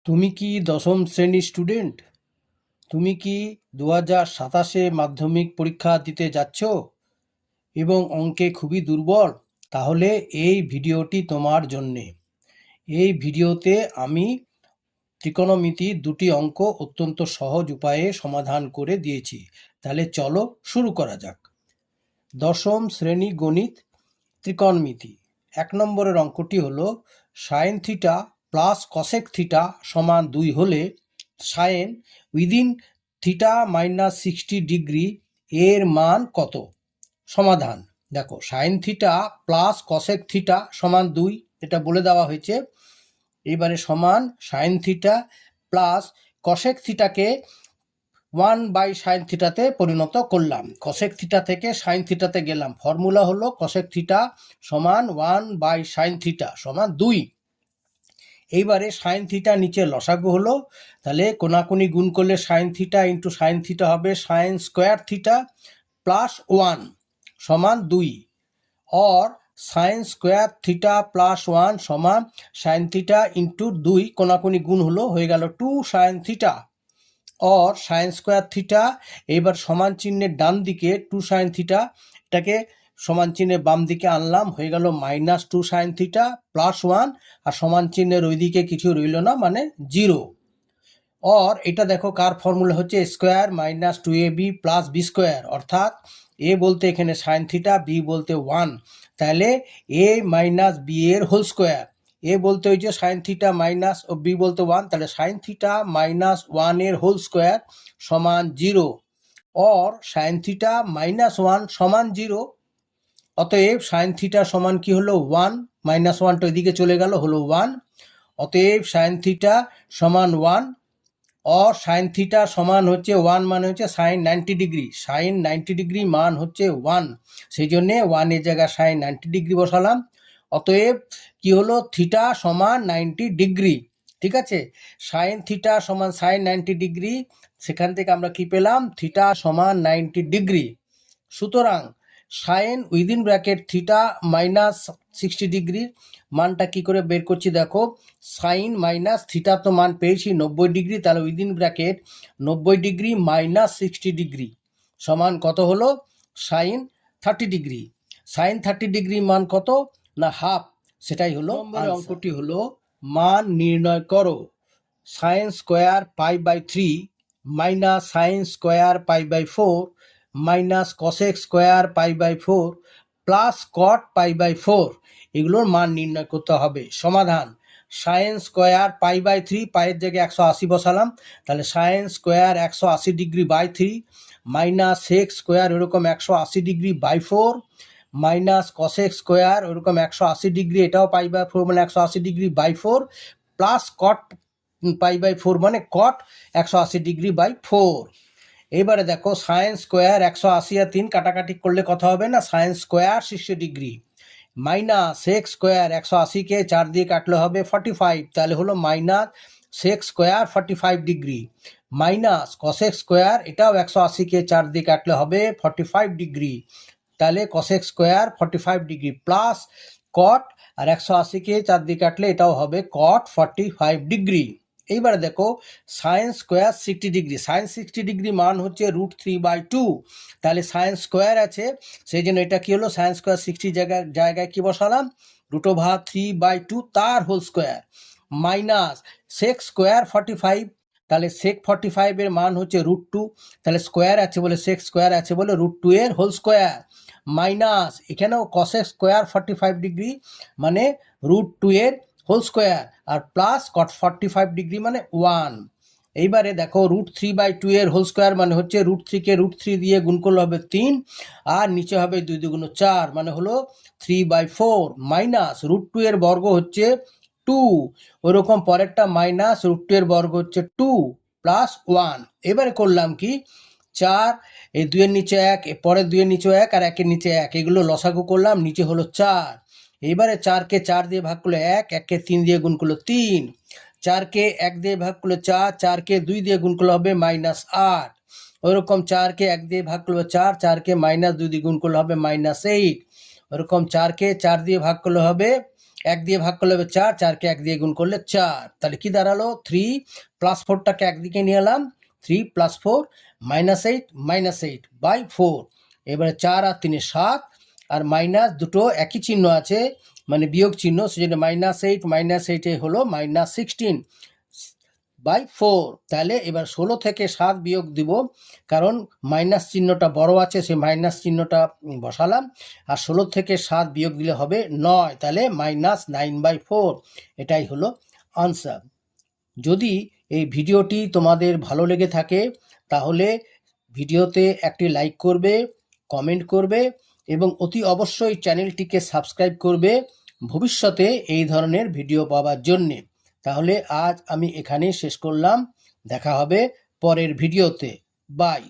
তুমি কি দশম শ্রেণীর স্টুডেন্ট? তুমি কি 2027 মাধ্যমিক পরীক্ষা দিতে যাচ্ছ এবং অঙ্কে খুবই দুর্বল? তাহলে এই ভিডিওটি তোমার জন্যে। এই ভিডিওতে আমি ত্রিকোণমিতির দুটি অঙ্ক অত্যন্ত সহজ উপায়ে সমাধান করে দিয়েছি। তাহলে চলো শুরু করা যাক। দশম শ্রেণী গণিত ত্রিকোণমিতি 1 নম্বরের অঙ্কটি হলো sine theta plus cosec theta সমান 2 হলে sine within theta minus 60 degree এর মান কত? সমাধান। দেখো, sine theta plus cosec theta সমান 2 এটা বলে দেওয়া হয়েছে। এবারে সমান সাইন থিটা প্লাস কসেক থিটাকে 1/sin থিটাতে পরিণত করলাম। কসেক থিটা থেকে সাইন থিটাতে গেলাম। ফর্মুলা হলো কসেক থিটা সমান 1/sin থিটা সমান 2। এইবারে সাইন থিটা নিচে লসাগু হলো, তাহলে কোনাকুনি গুণ করলে sine theta into sine theta হবে সাইন স্কোয়ার থিটা প্লাস 1 সমান 2। और সাইন স্কোয়ার থিটা প্লাস 1 সমান সাইন থিটা ইন্টু 2 কোনাকুনি গুণ হলো, হয়ে গেল 2 সাইন থিটা। और সাইন স্কোয়ার থিটা এবার সমান চিহ্নের ডান দিকে 2 সাইন থিটা, এটাকে সমান চিহ্নের বাম দিকে আনলাম, হয়ে গেল -2 সাইন থিটা প্লাস 1, আর সমান চিহ্নের ওই দিকে কিছু রইল না, মানে 0। और এটা দেখো কার ফর্মুলা হচ্ছে square minus 2ab plus B square, অর্থাৎ এ বলতে এখানে সাইন থিটা, বি বলতে 1, তাহলে এ মাইনাস বি এর হোল স্কোয়ার। এ বলতে হচ্ছে সাইন থিটা মাইনাস ও বি বলতে 1, তাহলে সাইন থিটা মাইনাস 1 এর হোল স্কোয়ার সমান 0। और সাইন থিটা মাইনাস 1 সমান 0। অতএব সাইন থিটা সমান কি হলো 1, মাইনাস 1টা ওইদিকে চলে গেল, হলো 1। অতএব সাইন থিটা সমান 1 और সাইন থিটা সমান হচ্ছে 1 মানে হচ্ছে সাইন 90 ডিগ্রি। সাইন 90 ডিগ্রি মান হচ্ছে 1, সেই জন্যে 1 এর জায়গায় সাইন 90 ডিগ্রি বসালাম। অতএব কি হলো, থিটা সমান 90 ডিগ্রি। ঠিক আছে, সাইন থিটা সমান সাইন 90 ডিগ্রি, সেখান থেকে আমরা কি পেলাম, থিটা সমান 90 ডিগ্রি। সুতরাং sine within bracket theta minus 60 degree মানটা কি করে বের করছি, দেখো সাইন মাইনাস থিটা তো মান পেয়েছি 90 ডিগ্রি, তাহলে within bracket 90 degree minus 60 degree সমান কত হলো, সাইন 30 ডিগ্রি। সাইন 30 ডিগ্রি মান কত না হাফ, সেটাই হলো অঙ্কটি হলো মান নির্ণয় করো। Sine square π/3 minus sine square π/4 minus cosec square π/4 plus cot π/4, এগুলোর মান নির্ণয় করতে হবে। সমাধান। সাইন স্কোয়ার π/3, পায়ের জায়গায় 180 বসালাম, তাহলে sine square 180 degree by 3 minus sec square ওরকম 180 degree by 4 minus cosec square ওরকম 180 ডিগ্রি, এটাও π/4 মানে 180 ডিগ্রি বাই 4 প্লাস কট π/4 মানে কট 180 ডিগ্রি বাই 4। এবারে দেখো সাইন স্কোয়ার 180 আর 3 কাটাকাটি করলে কত হবে না, sine square 60 degree minus sec square 180কে 4 দিয়ে কাটলে হবে 45, তাহলে হলো minus sec square 45 degree minus cosec square, এটাও 180কে 4 দিয়ে কাটলে হবে 45 ডিগ্রি, তাহলে cosec square 45 degree plus cot, আর 180কে 4 দিয়ে কাটলে এটাও হবে কট 45 ডিগ্রি। এইবারে দেখো sine square 60 degree, sine 60 degree মান হচ্ছে √3/2, তাহলে সাইন স্কোয়ার আছে, সেই জন্য এটা কি হলো, সাইন স্কোয়ার 60 জায়গায় কি বসালাম, √3/2 তার whole square minus sec square 45, তাহলে সেক 45 এর মান হচ্ছে √2, তাহলে স্কোয়ার আছে বলে সেক স্কোয়ার আছে বলে √2 এর হোল স্কোয়ার মাইনাস এখানেও কসেক স্কোয়ার 45 ডিগ্রি মানে √2 এর হোল স্কোয়ার, আর প্লাস কট 45 ডিগ্রি মানে 1। এইবারে দেখো √3/2 এর হোল স্কোয়ার মানে হচ্ছে √3কে √3 দিয়ে গুণ করলে হবে 3, আর নিচে হবে 2 2 4 মানে হলো 3/4 মাইনাস √2 এর বর্গ হচ্ছে 2, ওইরকম পরেরটা মাইনাস √2 এর বর্গ হচ্ছে 2 প্লাস 1। এবারে করলাম কি, 4 এই 2 এর নিচে 1, পরের 2 এর নিচে 1 আর 1 এর নিচে 1, এগুলো লসাগু করলাম, নিচে হলো 4। এবারে 4কে 4 দিয়ে ভাগ করলে 1, 1কে 3 দিয়ে গুণ করলো 3, 4কে 1 দিয়ে ভাগ করলে 4, 4কে 2 দিয়ে গুণ করলে হবে -8, ওইরকম 4কে 1 দিয়ে ভাগ করলে 4, 4কে -2 দিয়ে গুণ করলে হবে -8, ওরকম 4কে 4 দিয়ে ভাগ করলে হবে এক দিয়ে ভাগ করলে হবে 4, 4কে 1 দিয়ে গুণ করলে 4, তাহলে কি দাঁড়ালো 3 প্লাস 4টাকে একদিকে নিয়ে এলাম, 3 প্লাস 4 -8 এবারে 4 আর 3 7, আর মাইনাস দুটো একই চিহ্ন আছে মানে বিয়োগ চিহ্ন, সেজন্য -8 হলো -16/4। তাহলে এবার 16 থেকে 7 বিয়োগ দিব, কারণ মাইনাস চিহ্নটা বড় আছে, সেই মাইনাস চিহ্নটা বসালাম, আর 16 থেকে 7 বিয়োগ দিলে হবে 9, তাহলে -9/4। এটাই হলো আনসার। যদি এই ভিডিওটি তোমাদের ভালো লেগে থাকে তাহলে ভিডিওতে একটি লাইক করবে, কমেন্ট করবে এবং অতি অবশ্যই চ্যানেলটিকে সাবস্ক্রাইব করবে ভবিষ্যতে এই ধরনের ভিডিও পাওয়ার জন্যে। তাহলে আজ আমি এখানেই শেষ করলাম, দেখা হবে পরের ভিডিওতে। বাই।